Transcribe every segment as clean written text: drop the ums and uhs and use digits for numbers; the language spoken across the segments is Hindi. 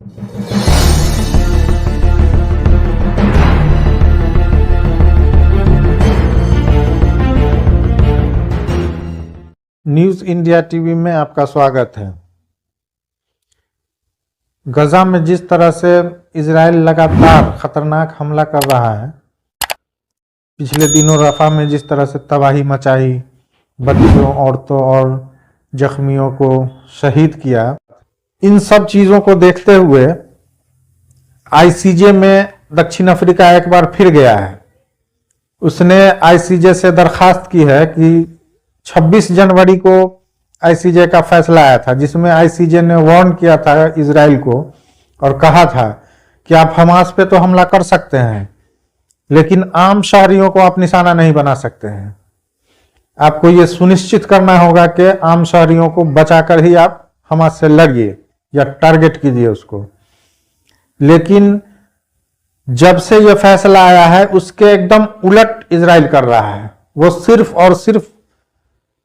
न्यूज इंडिया टीवी में आपका स्वागत है। गजा में जिस तरह से इजराइल लगातार खतरनाक हमला कर रहा है, पिछले दिनों रफा में जिस तरह से तबाही मचाई, बच्चों, औरतों और जख्मियों को शहीद किया, इन सब चीज़ों को देखते हुए आईसीजे में दक्षिण अफ्रीका एक बार फिर गया है। उसने आईसीजे से दरखास्त की है कि 26 जनवरी को आईसीजे का फैसला आया था, जिसमें आईसीजे ने वार्न किया था इजराइल को और कहा था कि आप हमास पे तो हमला कर सकते हैं, लेकिन आम शहरियों को आप निशाना नहीं बना सकते हैं। आपको ये सुनिश्चित करना होगा कि आम शहरियों को बचाकर ही आप हमास से लड़िए या टारगेट कीजिए उसको। लेकिन जब से यह फैसला आया है, उसके एकदम उलट इजराइल कर रहा है। वो सिर्फ और सिर्फ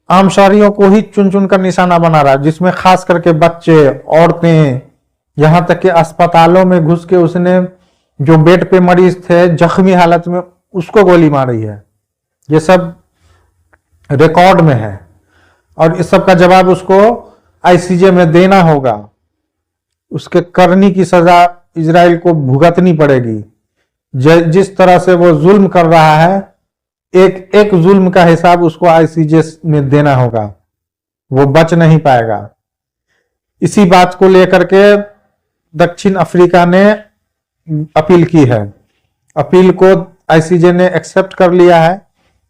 आम शहरियों को ही चुन चुन कर निशाना बना रहा है, जिसमें खास करके बच्चे, औरतें, यहां तक कि अस्पतालों में घुस के उसने जो बेड पे मरीज थे जख्मी हालत में, उसको गोली मारी है। ये सब रिकॉर्ड में है और इस सब का जवाब उसको आईसीजे में देना होगा। उसके करनी की सजा इजराइल को भुगतनी पड़ेगी। जिस तरह से वो जुल्म कर रहा है, एक एक जुल्म का हिसाब उसको आईसीजे में देना होगा, वो बच नहीं पाएगा। इसी बात को लेकर के दक्षिण अफ्रीका ने अपील की है। अपील को आईसीजे ने एक्सेप्ट कर लिया है,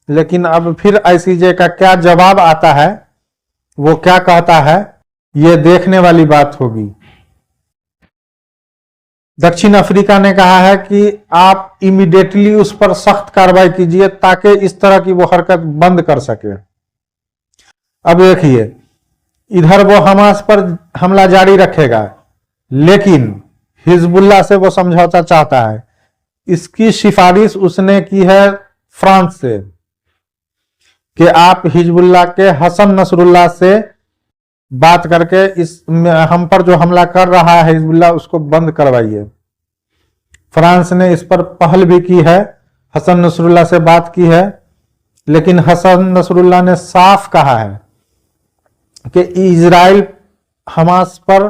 लेकिन अब फिर आईसीजे का क्या जवाब आता है, वो क्या कहता है, ये देखने वाली बात होगी। दक्षिण अफ्रीका ने कहा है कि आप इमीडिएटली उस पर सख्त कार्रवाई कीजिए ताकि इस तरह की वो हरकत बंद कर सके। अब देखिए, इधर वो हमास पर हमला जारी रखेगा, लेकिन हिजबुल्लाह से वो समझौता चाहता है। इसकी सिफारिश उसने की है फ्रांस से कि आप हिजबुल्लाह के हसन नसरुल्लाह से बात करके इस हम पर जो हमला कर रहा है हिजबुल्लाह, उसको बंद करवाइए। फ्रांस ने इस पर पहल भी की है, हसन नसरुल्लाह से बात की है, लेकिन हसन नसरुल्लाह ने साफ कहा है कि इजराइल हमास पर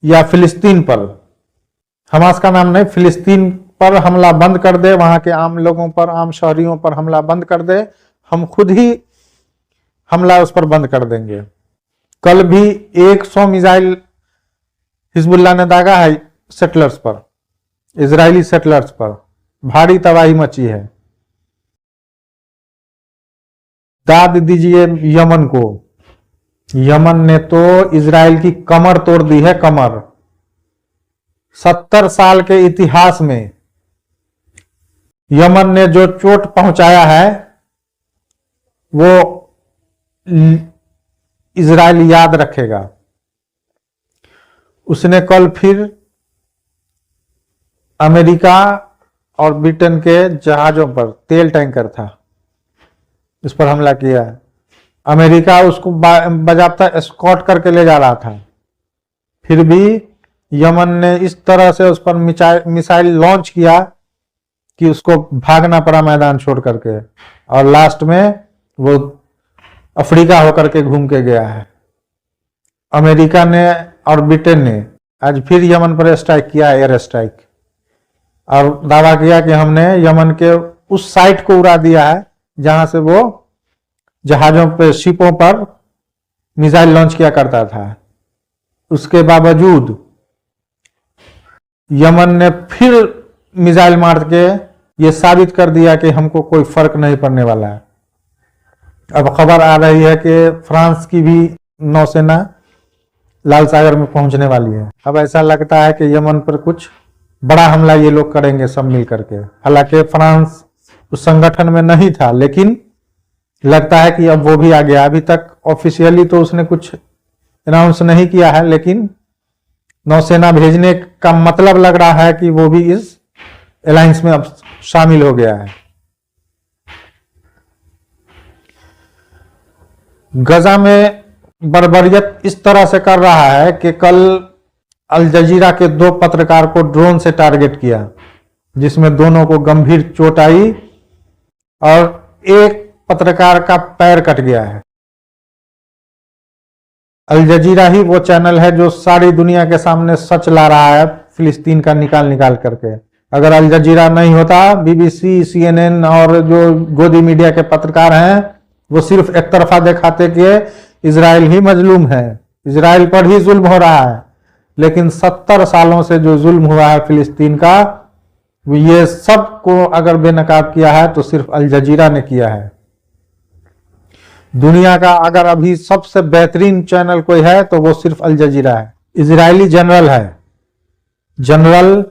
या फिलिस्तीन पर, हमास का नाम नहीं, फिलिस्तीन पर हमला बंद कर दे, वहां के आम लोगों पर, आम शहरियों पर हमला बंद कर दे, हम खुद ही हमला उस पर बंद कर देंगे। कल भी 100 मिसाइल हिजबुल्लाह ने दागा है सेटलर्स पर, इजरायली सेटलर्स पर। भारी तबाही मची है। दाद दीजिए यमन को। यमन ने तो इजराइल की कमर तोड़ दी है, कमर। 70 साल के इतिहास में यमन ने जो चोट पहुंचाया है, वो इजराइल याद रखेगा। उसने कल फिर अमेरिका और ब्रिटेन के जहाजों पर, तेल टैंकर था, उस पर हमला किया है। अमेरिका उसको बाजाबता एस्कॉर्ट करके ले जा रहा था, फिर भी यमन ने इस तरह से उस पर मिसाइल लॉन्च किया कि उसको भागना पड़ा मैदान छोड़ करके, और लास्ट में वो अफ्रीका होकर के घूम के गया है। अमेरिका ने और ब्रिटेन ने आज फिर यमन पर स्ट्राइक किया, एयर स्ट्राइक, और दावा किया कि हमने यमन के उस साइट को उड़ा दिया है जहां से वो जहाजों पे, शिपों पर मिसाइल लॉन्च किया करता था। उसके बावजूद यमन ने फिर मिसाइल मार के ये साबित कर दिया कि हमको कोई फर्क नहीं पड़ने वाला है। अब खबर आ रही है कि फ्रांस की भी नौसेना लाल सागर में पहुंचने वाली है। अब ऐसा लगता है कि यमन पर कुछ बड़ा हमला ये लोग करेंगे सब मिल करके। हालांकि फ्रांस उस संगठन में नहीं था, लेकिन लगता है कि अब वो भी आ गया। अभी तक ऑफिशियली तो उसने कुछ अनाउंस नहीं किया है, लेकिन नौसेना भेजने का मतलब लग रहा है कि वो भी इस अलायंस में अब शामिल हो गया है। गजा में बर्बरियत इस तरह से कर रहा है कि कल अल जजीरा के 2 पत्रकार को ड्रोन से टारगेट किया, जिसमें दोनों को गंभीर चोट आई और एक पत्रकार का पैर कट गया है। अल जजीरा ही वो चैनल है जो सारी दुनिया के सामने सच ला रहा है फिलिस्तीन का निकाल निकाल करके। अगर अल जजीरा नहीं होता, बीबीसी, सीएनएन और जो गोदी मीडिया के पत्रकार हैं वो सिर्फ एक तरफा दिखाते कि इजराइल ही मजलूम है, इजराइल पर ही जुल्म हो रहा है। लेकिन 70 सालों से जो जुल्म हुआ है फिलिस्तीन का, ये सब को अगर बेनकाब किया है तो सिर्फ अल जजीरा ने किया है। दुनिया का अगर अभी सबसे बेहतरीन चैनल कोई है तो वो सिर्फ अल जजीरा है। इजरायली जनरल है, जनरल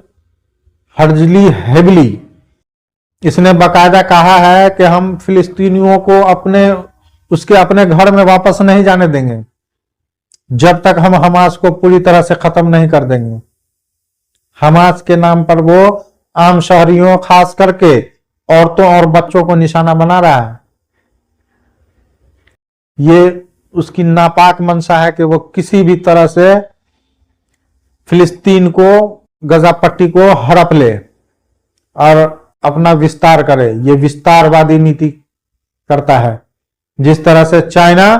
हर्जली हेबली, इसने बाकायदा कहा है कि हम फिलिस्तीनियों को उसके अपने घर में वापस नहीं जाने देंगे जब तक हम हमास को पूरी तरह से खत्म नहीं कर देंगे। हमास के नाम पर वो आम शहरियों, खास करके औरतों और बच्चों को निशाना बना रहा है। ये उसकी नापाक मंशा है कि वो किसी भी तरह से फिलिस्तीन को, गजा पट्टी को हड़प ले और अपना विस्तार करे। ये विस्तारवादी नीति करता है, जिस तरह से चाइना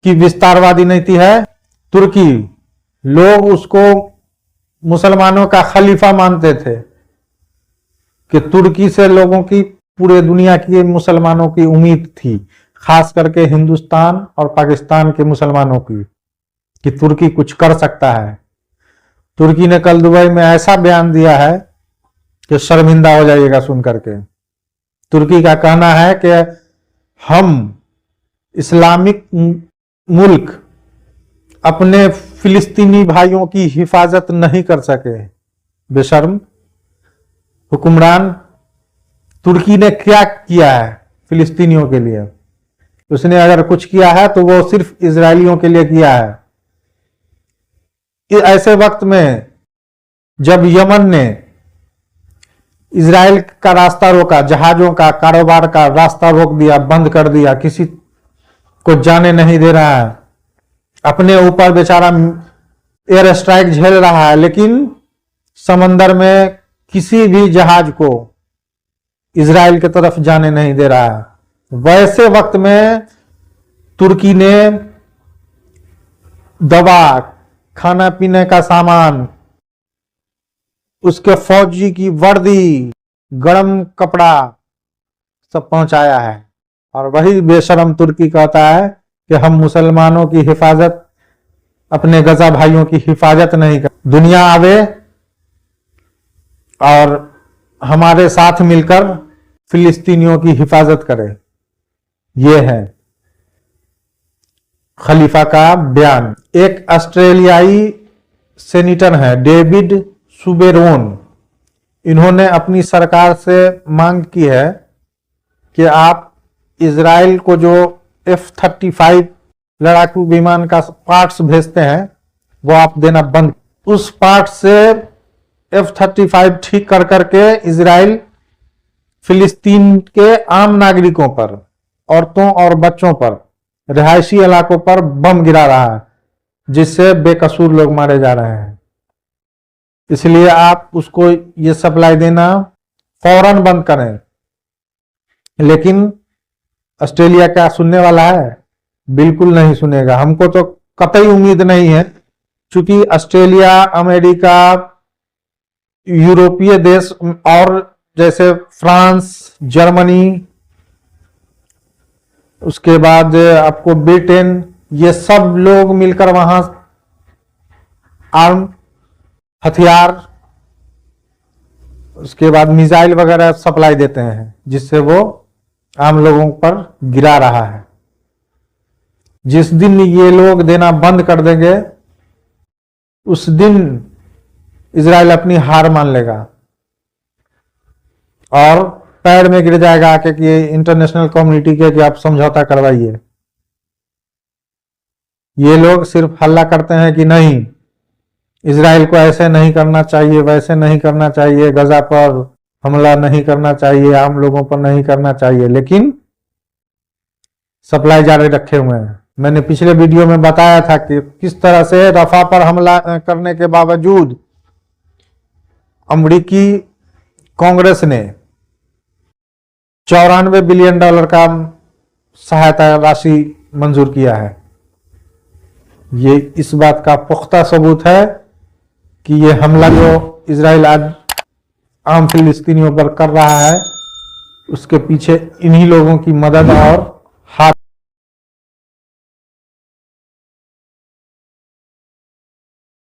की विस्तारवादी नीति है। तुर्की, लोग उसको मुसलमानों का खलीफा मानते थे कि तुर्की से लोगों की, पूरे दुनिया की मुसलमानों की उम्मीद थी, खास करके हिंदुस्तान और पाकिस्तान के मुसलमानों की, कि तुर्की कुछ कर सकता है। तुर्की ने कल दुबई में ऐसा बयान दिया है कि शर्मिंदा हो जाइएगा सुन करके। तुर्की का कहना है कि हम इस्लामिक मुल्क अपने फिलिस्तीनी भाइयों की हिफाजत नहीं कर सके। बेशर्म हुक्मरान। तुर्की ने क्या किया है फिलिस्तीनियों के लिए? उसने अगर कुछ किया है तो वो सिर्फ इजरायलियों के लिए किया है। ऐसे वक्त में जब यमन ने इजराइल का रास्ता रोका, जहाजों का कारोबार का रास्ता रोक दिया, बंद कर दिया, किसी को जाने नहीं दे रहा है, अपने ऊपर बेचारा एयर स्ट्राइक झेल रहा है, लेकिन समंदर में किसी भी जहाज को इजराइल की तरफ जाने नहीं दे रहा है। वैसे वक्त में तुर्की ने दवा, खाना पीने का सामान, उसके फौजी की वर्दी, गर्म कपड़ा सब पहुंचाया है। और वही बेशरम तुर्की कहता है कि हम मुसलमानों की हिफाजत, अपने गजा भाइयों की हिफाजत नहीं कर। दुनिया आवे और हमारे साथ मिलकर फिलिस्तीनियों की हिफाजत करे। ये है खलीफा का बयान। एक ऑस्ट्रेलियाई सेनेटर है डेविड सुबेरोन, इन्होंने अपनी सरकार से मांग की है कि आप इजराइल को जो F-35 लड़ाकू विमान का पार्ट्स भेजते हैं वो आप देना बंद। उस पार्ट से F-35 ठीक कर करके इजराइल फिलिस्तीन के आम नागरिकों पर, औरतों और बच्चों पर, रिहायशी इलाकों पर बम गिरा रहा है, जिससे बेकसूर लोग मारे जा रहे हैं। इसलिए आप उसको ये सप्लाई देना फौरन बंद करें। लेकिन ऑस्ट्रेलिया क्या सुनने वाला है? बिल्कुल नहीं सुनेगा। हमको तो कतई उम्मीद नहीं है, क्योंकि ऑस्ट्रेलिया, अमेरिका, यूरोपीय देश और जैसे फ्रांस, जर्मनी, उसके बाद आपको ब्रिटेन, ये सब लोग मिलकर वहां आर्म, हथियार, उसके बाद मिसाइल वगैरह सप्लाई देते हैं, जिससे वो आम लोगों पर गिरा रहा है। जिस दिन ये लोग देना बंद कर देंगे उस दिन इजराइल अपनी हार मान लेगा और पैर में गिर जाएगा आके कि इंटरनेशनल कम्युनिटी के कि आप समझौता करवाइए। ये लोग सिर्फ हल्ला करते हैं कि नहीं, इजराइल को ऐसे नहीं करना चाहिए, वैसे नहीं करना चाहिए, गजा पर हमला नहीं करना चाहिए, आम लोगों पर नहीं करना चाहिए, लेकिन सप्लाई जारी रखे हुए हैं। मैंने पिछले वीडियो में बताया था कि किस तरह से रफा पर हमला करने के बावजूद अमेरिकी कांग्रेस ने $94 बिलियन का सहायता राशि मंजूर किया है। ये इस बात का पुख्ता सबूत है कि ये हमला जो इजराइल आज आम फिलिस्तीनियों पर कर रहा है उसके पीछे इन्हीं लोगों की मदद और